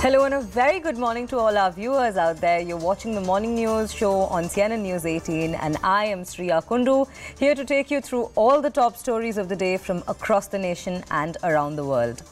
Hello and a very good morning to all our viewers out there. You're watching the Morning News show on CNN News 18 and I am Sriya Kundu, here to take you through all the top stories of the day from across the nation and around the world.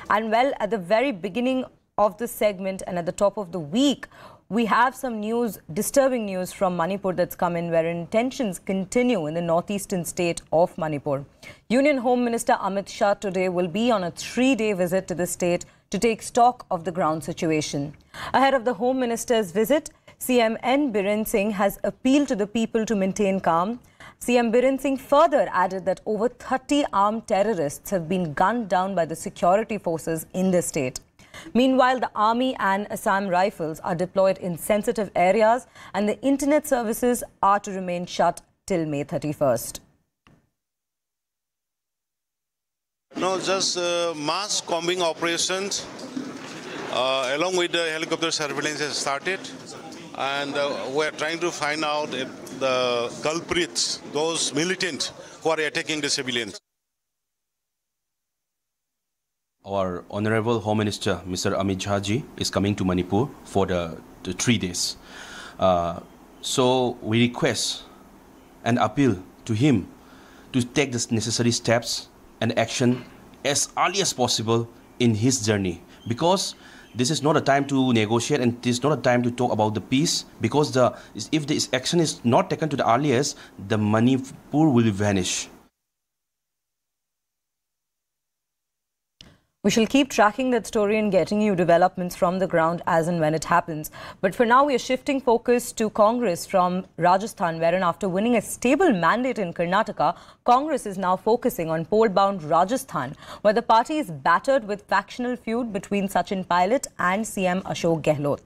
And well, at the very beginning of this segment and at the top of the week, we have some news, disturbing news from Manipur that's come in, wherein tensions continue in the northeastern state of Manipur. Union Home Minister Amit Shah today will be on a 3-day visit to the state to take stock of the ground situation. Ahead of the Home Minister's visit, CM N. Biren Singh has appealed to the people to maintain calm. CM Biren Singh further added that over 30 armed terrorists have been gunned down by the security forces in the state. Meanwhile, the Army and Assam Rifles are deployed in sensitive areas and the internet services are to remain shut till May 31st. No, just mass combing operations along with the helicopter surveillance has started, and we are trying to find out the culprits, those militants who are attacking the civilians. Our Honorable Home Minister, Mr. Amit Shah is coming to Manipur for the 3 days. So we request and appeal to him to take the necessary steps and action as early as possible in his journey, because this is not a time to negotiate and this is not a time to talk about the peace, because if this action is not taken to the earliest, the Manipur will vanish. We shall keep tracking that story and getting you developments from the ground as and when it happens. But for now, we are shifting focus to Congress from Rajasthan, wherein after winning a stable mandate in Karnataka, Congress is now focusing on pole-bound Rajasthan, where the party is battered with factional feud between Sachin Pilot and CM Ashok Gehlot.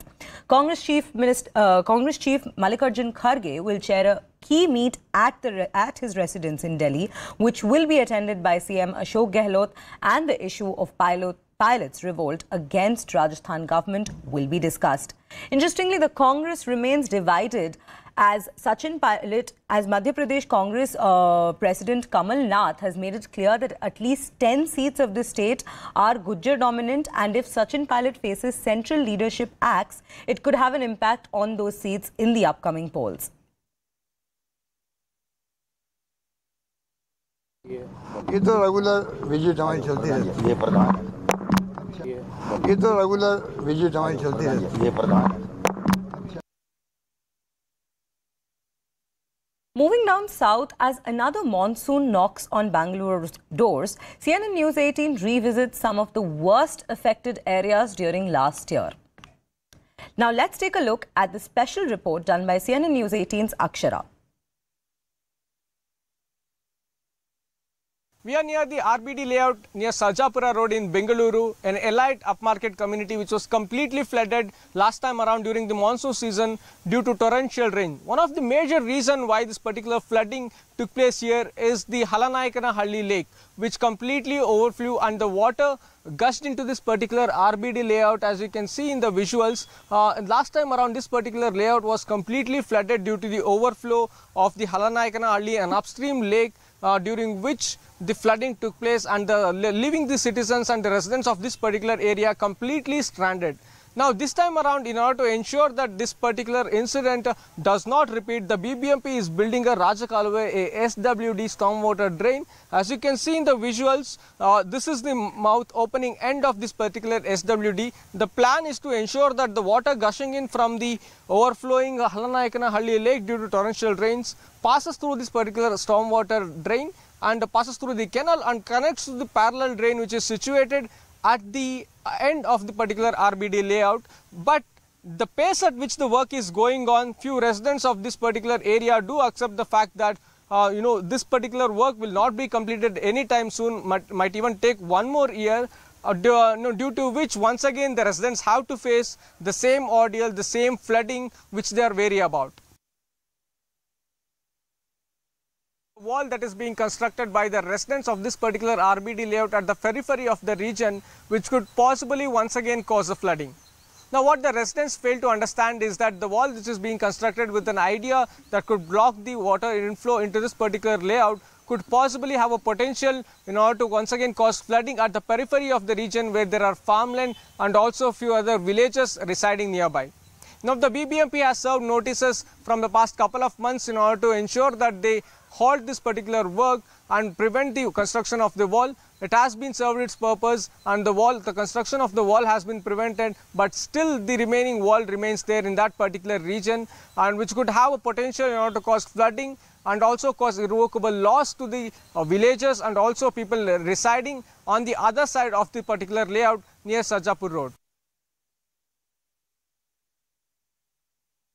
Congress Chief Mallikarjun Kharge will chair a key meet at his residence in Delhi, which will be attended by CM Ashok Gehlot, and the issue of pilots' revolt against Rajasthan government will be discussed. Interestingly, the Congress remains divided as Sachin Pilot, as Madhya Pradesh Congress President Kamal Nath has made it clear that at least 10 seats of the state are Gujjar dominant, and if Sachin Pilot faces central leadership axe, it could have an impact on those seats in the upcoming polls. ये तो regular visit हमारी चलती रहती है प्रधान ये तो regular visit हमारी चलती रहती है प्रधान. Moving down south, as another monsoon knocks on Bangalore's doors, CNN News 18 revisits some of the worst affected areas during last year. Now let's take a look at the special report done by CNN News 18's Akshara. We are near the RBD layout near Sarjapura Road in Bengaluru, an elite upmarket community which was completely flooded last time around during the monsoon season due to torrential rain. One of the major reasons why this particular flooding took place here is the Halanaikanahalli lake, which completely overflew and the water gushed into this particular RBD layout. As you can see in the visuals, last time around this particular layout was completely flooded due to the overflow of the Halanaikanahalli, an upstream lake, during which the flooding took place, and leaving the citizens and the residents of this particular area completely stranded. Now this time around, in order to ensure that this particular incident does not repeat, the BBMP is building a Rajakalwe, a SWD stormwater drain. As you can see in the visuals, this is the mouth opening end of this particular SWD. The plan is to ensure that the water gushing in from the overflowing Halanaikanahalli lake due to torrential rains passes through this particular stormwater drain and passes through the canal and connects to the parallel drain which is situated at the end of the particular RBD layout. But the pace at which the work is going on, few residents of this particular area do accept the fact that this particular work will not be completed anytime soon, might even take one more year, due to which once again the residents have to face the same ordeal, the same flooding which they are wary about. Wall that is being constructed by the residents of this particular RBD layout at the periphery of the region, which could possibly once again cause a flooding. Now what the residents fail to understand is that the wall which is being constructed with an idea that could block the water inflow into this particular layout could possibly have a potential in order to once again cause flooding at the periphery of the region where there are farmland and also a few other villages residing nearby. Now, the BBMP has served notices from the past couple of months in order to ensure that they halt this particular work and prevent the construction of the wall. It has been served its purpose and the construction of the wall has been prevented, but still the remaining wall remains there in that particular region, and which could have a potential in order to cause flooding and also cause irrevocable loss to the villagers and also people residing on the other side of the particular layout near Sarjapur Road.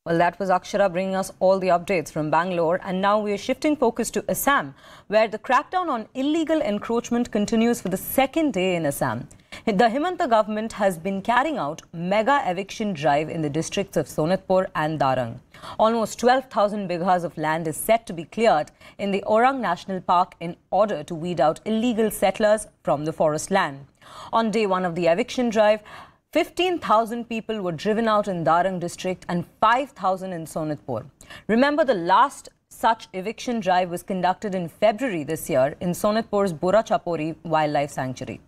Well, that was Akshara bringing us all the updates from Bangalore. And now we are shifting focus to Assam, where the crackdown on illegal encroachment continues for the second day in Assam. The Himanta government has been carrying out mega eviction drive in the districts of Sonitpur and Darang. Almost 12,000 bighas of land is set to be cleared in the Orang National Park in order to weed out illegal settlers from the forest land. On day one of the eviction drive, 15,000 people were driven out in Darang district and 5,000 in Sonitpur. Remember, the last such eviction drive was conducted in February this year in Sonitpur's Bura Chapori Wildlife Sanctuary.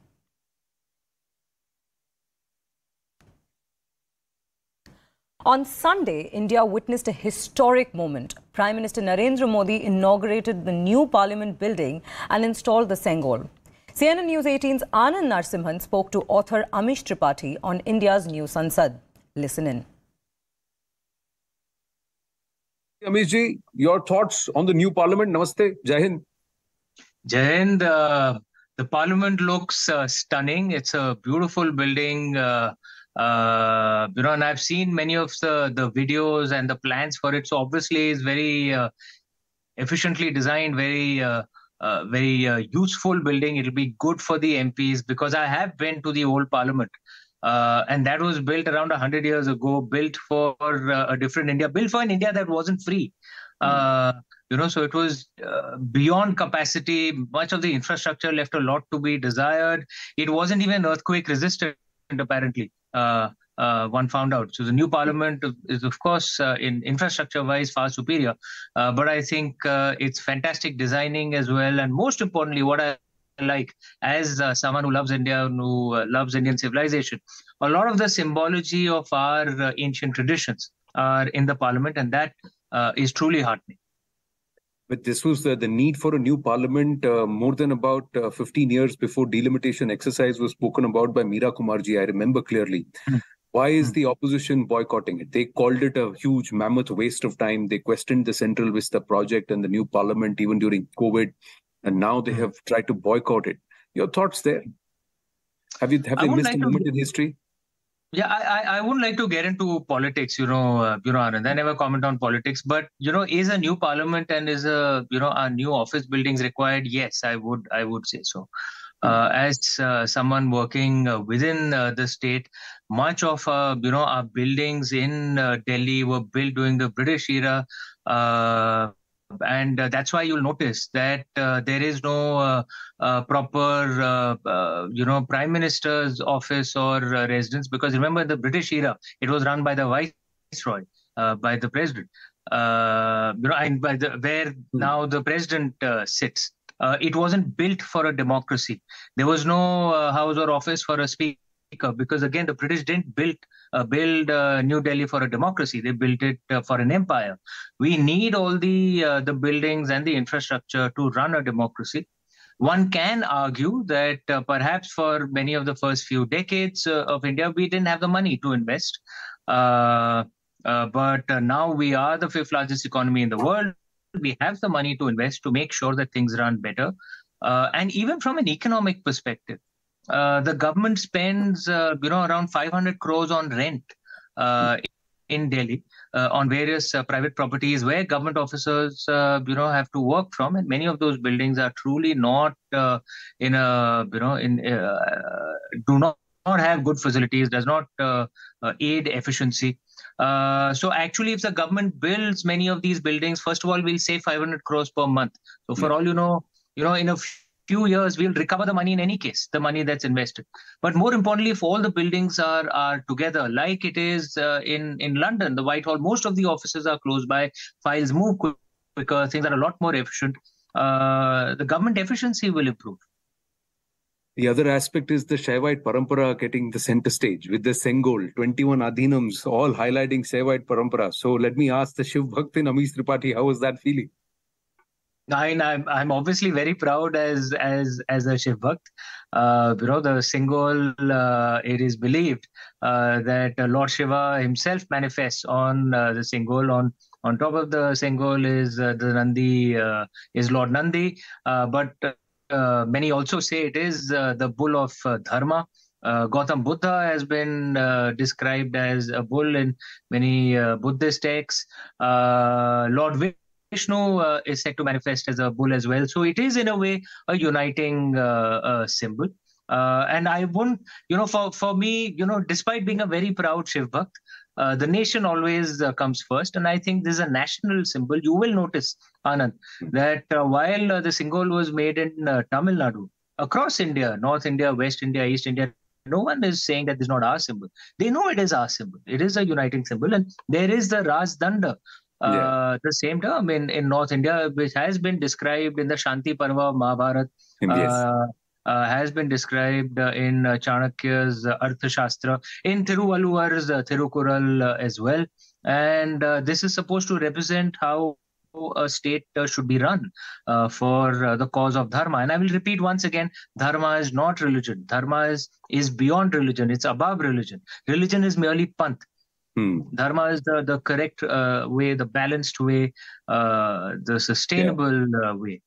On Sunday, India witnessed a historic moment. Prime Minister Narendra Modi inaugurated the new Parliament building and installed the Sengol. CNN News 18's Anand Narsimhan spoke to author Amish Tripathi on India's new Sansad. Listen in. Amish ji, your thoughts on the new Parliament? Namaste, Jai Hind. Jai Hind. The Parliament looks stunning. It's a beautiful building. And I've seen many of the videos and the plans for it. So obviously, it's very efficiently designed, very useful building. It'll be good for the MPs because I have been to the old Parliament and that was built around 100 years ago, built for a different India, built for an India that wasn't free. So it was beyond capacity. Much of the infrastructure left a lot to be desired. It wasn't even earthquake resistant, apparently. One found out. So the new Parliament is, of course, in infrastructure-wise, far superior. But I think it's fantastic designing as well. And most importantly, what I like as someone who loves India, who loves Indian civilization, a lot of the symbology of our ancient traditions are in the Parliament, and that is truly heartening. But this was the need for a new Parliament more than about 15 years before delimitation exercise was spoken about by Meera Kumarji. I remember clearly. Why is the opposition boycotting it? They called it a huge mammoth waste of time. They questioned the Central Vista project and the new Parliament even during COVID. And now they have tried to boycott it. Your thoughts there? Have they missed a moment in history? Yeah, I wouldn't like to get into politics, Anand. I never comment on politics. But, is a new Parliament and is our new office buildings required? Yes, I would say so. As someone working within the state, much of our buildings in Delhi were built during the British era, and that's why you'll notice that there is no proper Prime Minister's office or residence, because remember, in the British era it was run by the Viceroy, by the President, and where now the President sits. It wasn't built for a democracy. There was no house or office for a speaker, because again, the British didn't build New Delhi for a democracy. They built it for an empire. We need all the buildings and the infrastructure to run a democracy. One can argue that perhaps for many of the first few decades of India, we didn't have the money to invest. But now we are the 5th largest economy in the world. We have the money to invest to make sure that things run better. And even from an economic perspective, the government spends, around 500 crores on rent in Delhi on various private properties where government officers, have to work from. And many of those buildings are truly not do not have good facilities, does not aid efficiency. So actually, if the government builds many of these buildings, first of all, we'll save 500 crores per month. So for all in a few years, we'll recover the money in any case, the money that's invested. But more importantly, if all the buildings are together, like it is in London, the Whitehall, most of the offices are close by, files move quicker, things are a lot more efficient. the government efficiency will improve. The other aspect is the Shaivite Parampara getting the center stage with the Sengol, 21 Adhinams, all highlighting Shaivite Parampara. So let me ask the Shiv Bhakt in Amish Tripathi, how was that feeling? I'm obviously very proud as a Shiv Bhakt. The Sengol, it is believed that Lord Shiva himself manifests on the Sengol. On top of the Sengol is the Nandi, is Lord Nandi. But many also say it is the bull of Dharma. Gautam Buddha has been described as a bull in many Buddhist texts. Lord Vishnu is said to manifest as a bull as well. So it is in a way a uniting symbol. And I wouldn't, for me, despite being a very proud Shiv Bhakt, the nation always comes first. And I think this is a national symbol. You will notice, Anand, that while the Sengol was made in Tamil Nadu, across India, North India, West India, East India, no one is saying that this is not our symbol. They know it is our symbol. It is a uniting symbol. And there is the Rajdanda, the same term in North India, which has been described in the Shanti Parva of Mahabharata, has been described in Chanakya's Arthashastra, in Thiruvalluvar's Thirukural as well. And this is supposed to represent how a state should be run for the cause of Dharma. And I will repeat once again, Dharma is not religion. Dharma is beyond religion. It's above religion. Religion is merely panth. Dharma is the correct way, the balanced way, the sustainable way.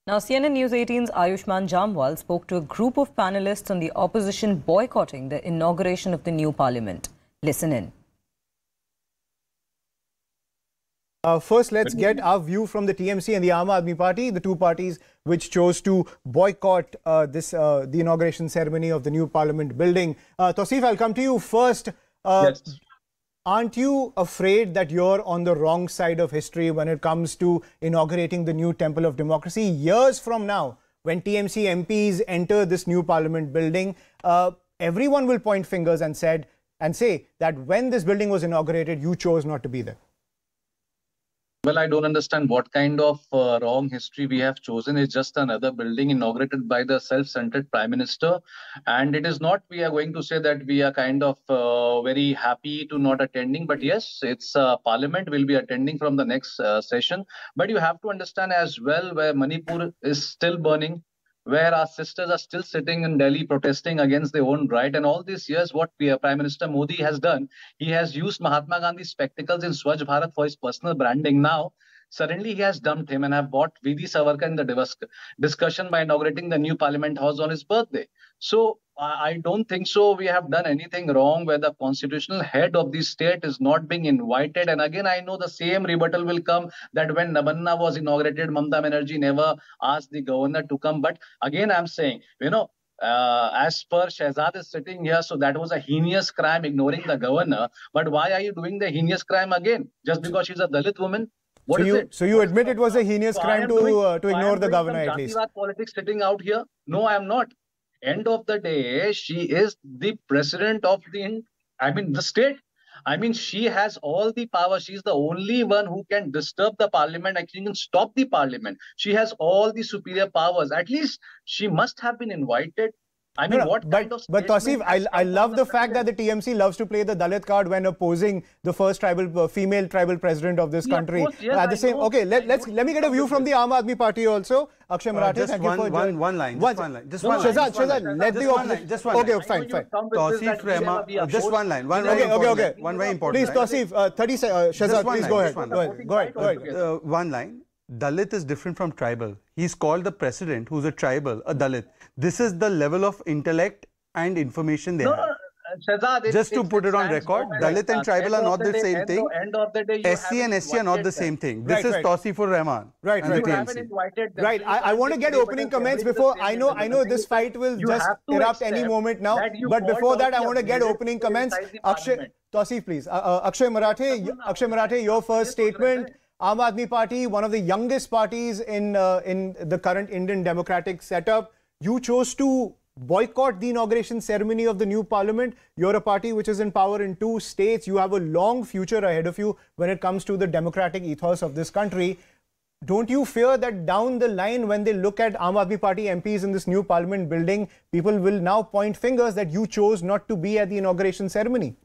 Now, CNN News 18's Ayushman Jamwal spoke to a group of panelists on the opposition boycotting the inauguration of the new parliament. Listen in. First, let's get our view from the TMC and the Aam Aadmi Party, the two parties which chose to boycott the inauguration ceremony of the new parliament building. Tausif, I'll come to you first. Yes. Aren't you afraid that you're on the wrong side of history when it comes to inaugurating the new Temple of Democracy? Years from now, when TMC MPs enter this new parliament building, everyone will point fingers and say that when this building was inaugurated, you chose not to be there. Well, I don't understand what kind of wrong history we have chosen. It's just another building inaugurated by the self-centered Prime Minister. And it is not, we are going to say that we are kind of very happy to not attending. But yes, it's Parliament will be attending from the next session. But you have to understand as well where Manipur is still burning, where our sisters are still sitting in Delhi protesting against their own right. And all these years, what Prime Minister Modi has done, he has used Mahatma Gandhi's spectacles in Swachh Bharat for his personal branding. Now, suddenly he has dumped him and have bought V.D. Savarkar in the discussion by inaugurating the new Parliament House on his birthday. So I don't think so. We have done anything wrong where the constitutional head of the state is not being invited. And again, I know the same rebuttal will come that when Nabanna was inaugurated, Mamata Banerjee never asked the governor to come. But again, I'm saying, as per Shehzad is sitting here, so that was a heinous crime ignoring the governor. But why are you doing the heinous crime again? Just because she's a Dalit woman? So you admit it was a heinous crime to ignore the governor at least? Politics sitting out here? No, I am not. End of the day, she is the president of the state. She has all the power. She's the only one who can disturb the parliament and can stop the parliament. She has all the superior powers. At least she must have been invited. But Tausif, I love the fact that the TMC loves to play the Dalit card when opposing the first female tribal president of this country. At the same, okay, let me get a view from the Aam Aadmi Party also. Akshay Marathe, just one line. Shehzad, let the opening. Just one line. Okay, fine. Tausif Rehman, just one line. One very important. Please, Tausif, 30 seconds. Shehzad, please go ahead. One line. Dalit is different from tribal. He's called the president, who's a tribal, a Dalit. This is the level of intellect and information they have. Shehzad, just to put it on record, Dalit and tribal are not the same thing. SC and SC are not the same thing. This is Tausifur Rahman. Right. I want to get opening comments before. I know this fight will just erupt any moment now. But before that, I want to get opening comments. Akshay, Tausif, please. Akshay Marathe, your first statement. Aam Aadmi Party, one of the youngest parties in the current Indian democratic setup. You chose to boycott the inauguration ceremony of the new parliament. You're a party which is in power in 2 states. You have a long future ahead of you when it comes to the democratic ethos of this country. Don't you fear that down the line, when they look at Aam Aadmi Party MPs in this new parliament building, people will now point fingers that you chose not to be at the inauguration ceremony?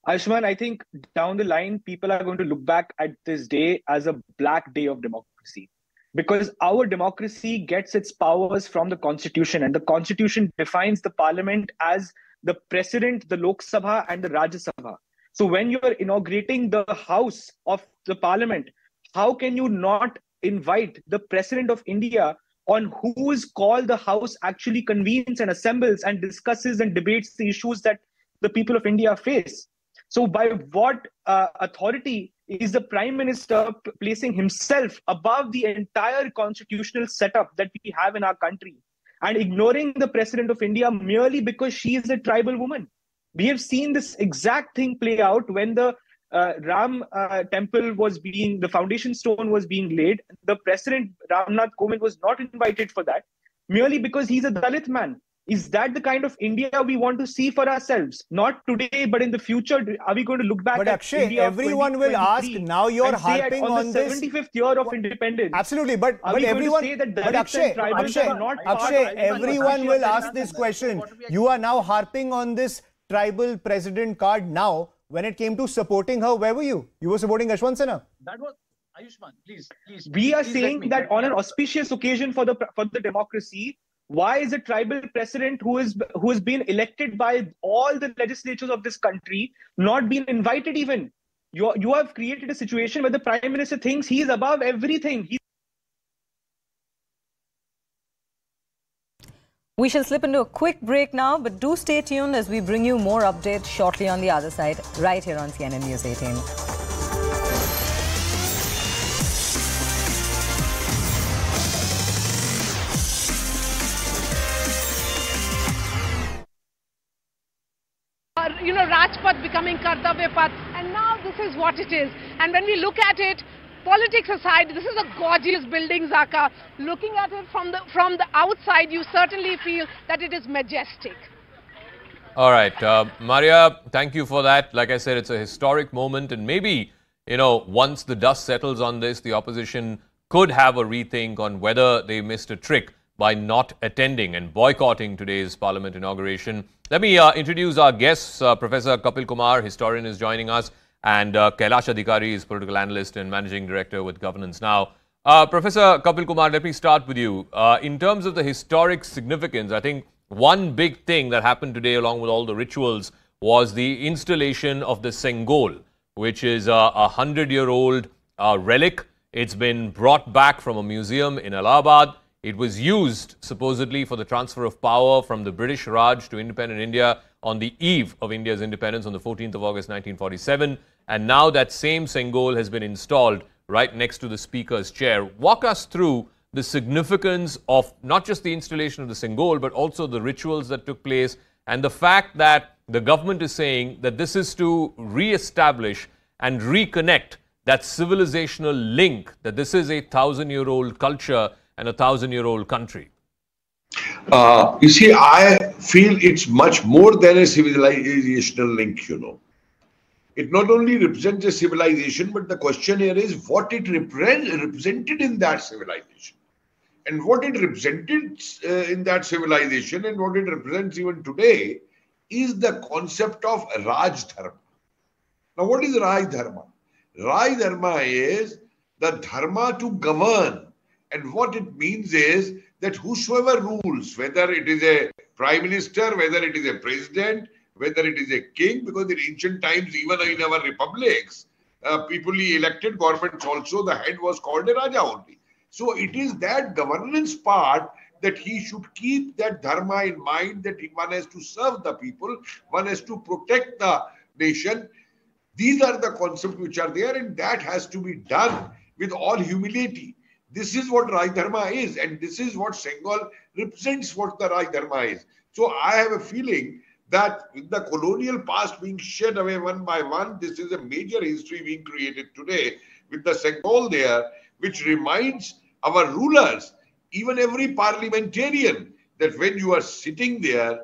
Ayushman, I think down the line, people are going to look back at this day as a black day of democracy. Because our democracy gets its powers from the Constitution, and the Constitution defines the parliament as the President, the Lok Sabha and the Rajya Sabha. So when you are inaugurating the house of the parliament, how can you not invite the President of India on whose call the house actually convenes and assembles and discusses and debates the issues that the people of India face? So by what authority is the Prime Minister placing himself above the entire constitutional setup that we have in our country and ignoring the President of India merely because she is a tribal woman? We have seen this exact thing play out when the Ram temple was the foundation stone was being laid. The President Ramnath Kovind was not invited for that merely because he's a Dalit man. Is that the kind of India we want to see for ourselves? Not today, but in the future. Are we going to look back but at Akshay, India everyone will ask, now you're harping on the 75th year of independence. Absolutely, but everyone, Akshay, everyone will ask this question. You are now harping on this tribal president card now. When it came to supporting her, where were you? You were supporting Ashwant Sinha. That was Ayushman. Please. We are saying that on an auspicious occasion for the democracy, why is a tribal president who has been elected by all the legislatures of this country not been invited even? You have created a situation where the Prime Minister thinks he is above everything. We shall slip into a quick break now, but do stay tuned as we bring you more updates shortly on the other side, right here on CNN News 18. Rajpath becoming Kartavya Path, and now this is what it is. And when we look at it, politics aside, this is a gorgeous building, Zaka. Looking at it from the outside, you certainly feel that it is majestic. All right, Maria, thank you for that. Like I said, it's a historic moment, and maybe, once the dust settles on this, the opposition could have a rethink on whether they missed a trick by not attending and boycotting today's Parliament inauguration. Let me introduce our guests. Professor Kapil Kumar, historian, is joining us, and Kailash Adhikari is political analyst and managing director with Governance Now. Professor Kapil Kumar, let me start with you. In terms of the historic significance, I think one big thing that happened today, along with all the rituals, was the installation of the Sengol, which is a 100-year-old relic. It's been brought back from a museum in Allahabad. It was used, supposedly, for the transfer of power from the British Raj to independent India on the eve of India's independence on the 14th of August 1947. And now that same Sengol has been installed right next to the Speaker's chair. Walk us through the significance of not just the installation of the Sengol, but also the rituals that took place, and the fact that the government is saying that this is to re-establish and reconnect that civilizational link, that this is a 1,000-year-old culture and a 1,000-year-old country. You see, I feel it's much more than a civilizational link, It not only represents a civilization, but the question here is what it represented in that civilization. And what it represented in that civilization and what it represents even today is the concept of Raj Dharma. Now, what is Raj Dharma? Raj Dharma is the dharma to govern. And what it means is that whosoever rules, whether it is a prime minister, whether it is a president, whether it is a king, because in ancient times, even in our republics, peoplely elected governments also, the head was called a Raja only. So it is that governance part that he should keep that dharma in mind, that one has to serve the people, one has to protect the nation. These are the concepts which are there, and that has to be done with all humility. This is what Raj Dharma is, and this is what Sengol represents, what the Raj Dharma is. So I have a feeling that with the colonial past being shed away one by one, this is a major history being created today with the Sengol there, which reminds our rulers, even every parliamentarian, that when you are sitting there,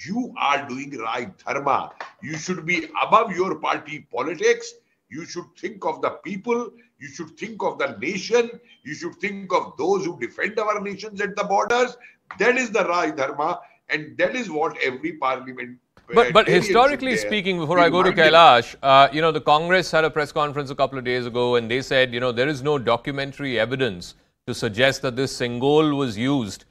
you are doing right dharma. You should be above your party politics. You should think of the people. You should think of the nation. You should think of those who defend our nations at the borders. That is the right dharma, and that is what every parliament. But historically speaking, before I go to Kailash, the Congress had a press conference a couple of days ago, and they said, there is no documentary evidence to suggest that this Sengol was used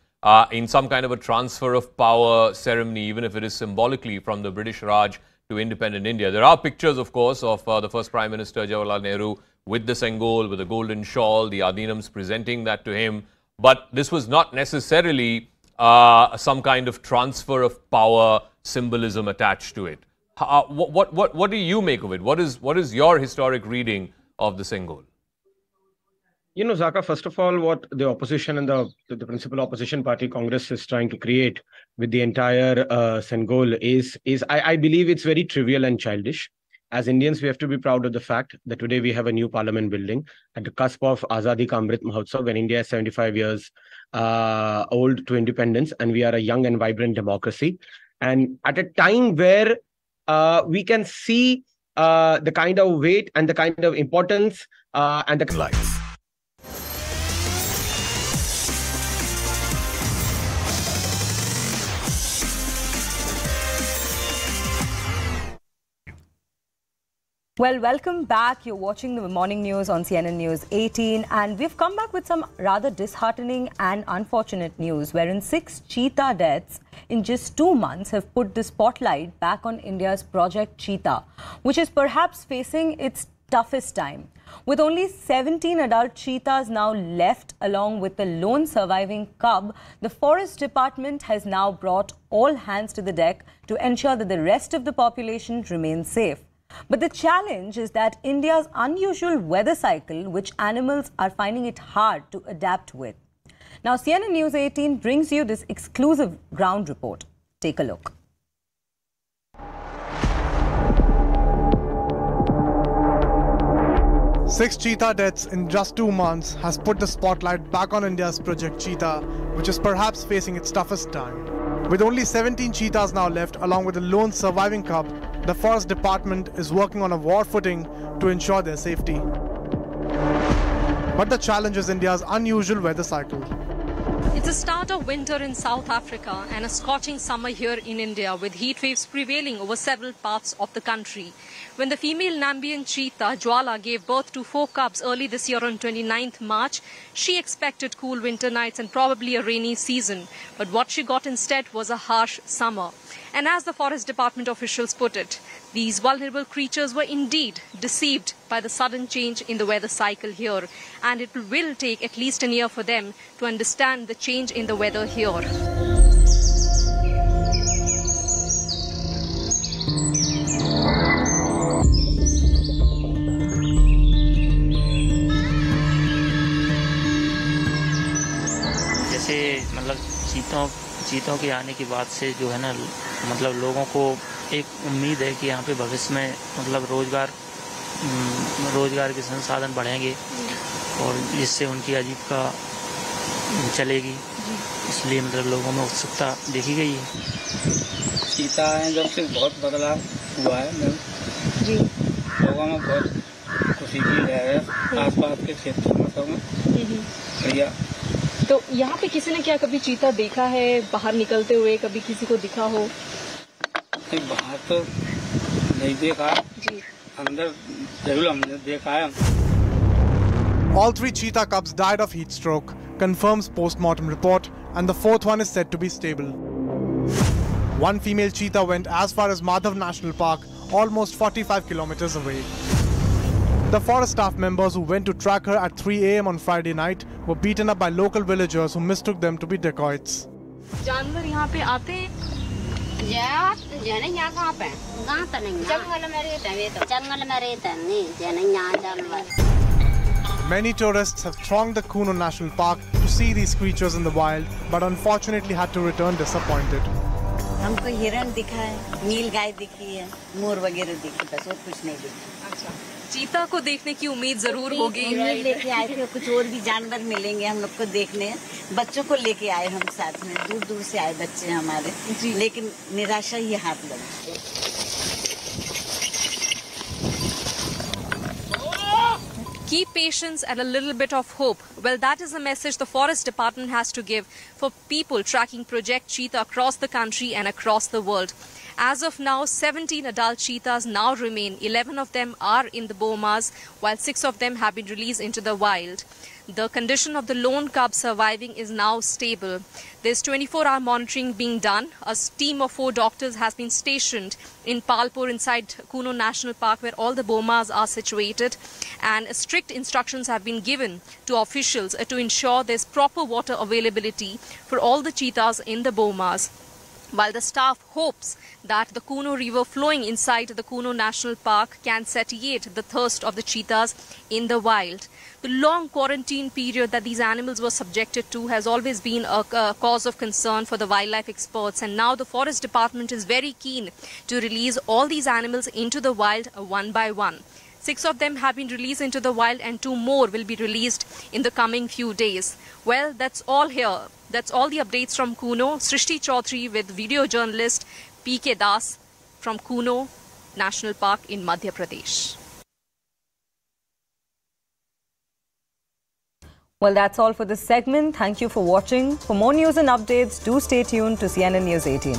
in some kind of a transfer of power ceremony, even if it is symbolically from the British Raj to independent India. There are pictures, of course, of the first Prime Minister, Jawaharlal Nehru, with the Sengol, with a golden shawl, the Adinams presenting that to him. But this was not necessarily some kind of transfer of power symbolism attached to it. What do you make of it? What is your historic reading of the Sengol? Zaka, first of all, what the opposition and the principal opposition party, Congress, is trying to create with the entire Sengol is I believe it's very trivial and childish. As Indians, we have to be proud of the fact that today we have a new parliament building at the cusp of Azadi Ka Amrit Mahotsav, when India is 75 years old to independence, and we are a young and vibrant democracy. And at a time where we can see the kind of weight and the kind of importance and the life. Well, welcome back. You're watching the morning news on CNN News 18, and we've come back with some rather disheartening and unfortunate news, wherein 6 cheetah deaths in just 2 months have put the spotlight back on India's Project Cheetah, which is perhaps facing its toughest time. With only 17 adult cheetahs now left, along with the lone surviving cub, the Forest Department has now brought all hands to the deck to ensure that the rest of the population remains safe. But the challenge is that India's unusual weather cycle, which animals are finding it hard to adapt with. Now, CNN News 18 brings you this exclusive ground report. Take a look. Six cheetah deaths in just 2 months has put the spotlight back on India's Project Cheetah, which is perhaps facing its toughest time. With only 17 cheetahs now left, along with a lone surviving cub, the Forest Department is working on a war footing to ensure their safety. But the challenge is India's unusual weather cycle. It's the start of winter in South Africa and a scorching summer here in India, with heat waves prevailing over several parts of the country. When the female Namibian cheetah, Jwala, gave birth to 4 cubs early this year on 29th March, she expected cool winter nights and probably a rainy season. But what she got instead was a harsh summer. And as the Forest Department officials put it, these vulnerable creatures were indeed deceived by the sudden change in the weather cycle here. And it will take at least a year for them to understand the change in the weather here. चीतों के आने के बाद से जो है ना, मतलब लोगों को एक उम्मीद है कि यहाँ पे भविष्य में मतलब रोजगार के संसाधन बढ़ेंगे और जिससे उनकी आजीविका चलेगी, इसलिए मतलब लोगों में उत्सुकता देखी गई है। चीता है जब से बहुत बदलाव हुआ है जी, लोगों में बहुत खुशी की है आसपास के क्षेत्र में सब भैया। तो यहाँ पे किसी ने क्या कभी चीता देखा है बाहर निकलते हुए, कभी किसी को दिखा हो? बाहर तो नहीं देखा जी, अंदर जरूर हमने देखा है। All 3 cheetah cubs died of heat stroke, confirms post-mortem report, and the 4th one is said to be stable. One female cheetah went as far as Madhav National Park, almost 45 kilometers away. The forest staff members who went to track her at 3 a.m. on Friday night were beaten up by local villagers who mistook them to be dacoits. जानवर यहाँ पे आते हैं? Many tourists have thronged the Kuno National Park to see these creatures in the wild, but unfortunately had to return disappointed. हमको हिरण दिखा है, नील गाय दिखी है, मोर वगैरह दिखी, बस और कुछ नहीं दिखा। अच्छा, चीता को देखने की उम्मीद जरूर होगी। उम्मीद लेके आए थे, कुछ और भी जानवर मिलेंगे हम लोग को देखने। बच्चों को लेके आए हम साथ में, दूर दूर से आए बच्चे हमारे, लेकिन निराशा ही हाथ लगी। Keep patience and a little bit of hope. Well, that is the message the Forest Department has to give for people tracking Project Cheetah across the country and across the world. As of now, 17 adult cheetahs now remain. 11 of them are in the bomas, while 6 of them have been released into the wild. The condition of the lone cub surviving is now stable. There's 24-hour monitoring being done. A team of 4 doctors has been stationed in Palpur inside Kuno National Park, where all the bomas are situated. And strict instructions have been given to officials to ensure there's proper water availability for all the cheetahs in the bomas. While the staff hopes that the Kuno River flowing inside the Kuno National Park can satiate the thirst of the cheetahs in the wild. The long quarantine period that these animals were subjected to has always been a cause of concern for the wildlife experts, and now the Forest Department is very keen to release all these animals into the wild one by one. 6 of them have been released into the wild and 2 more will be released in the coming few days. Well, that's all here. That's all the updates from Kuno. Srishti Chaudhary with video journalist PK Das from Kuno National Park in Madhya Pradesh. Well, that's all for this segment. Thank you for watching. For more news and updates, do stay tuned to CNN News 18.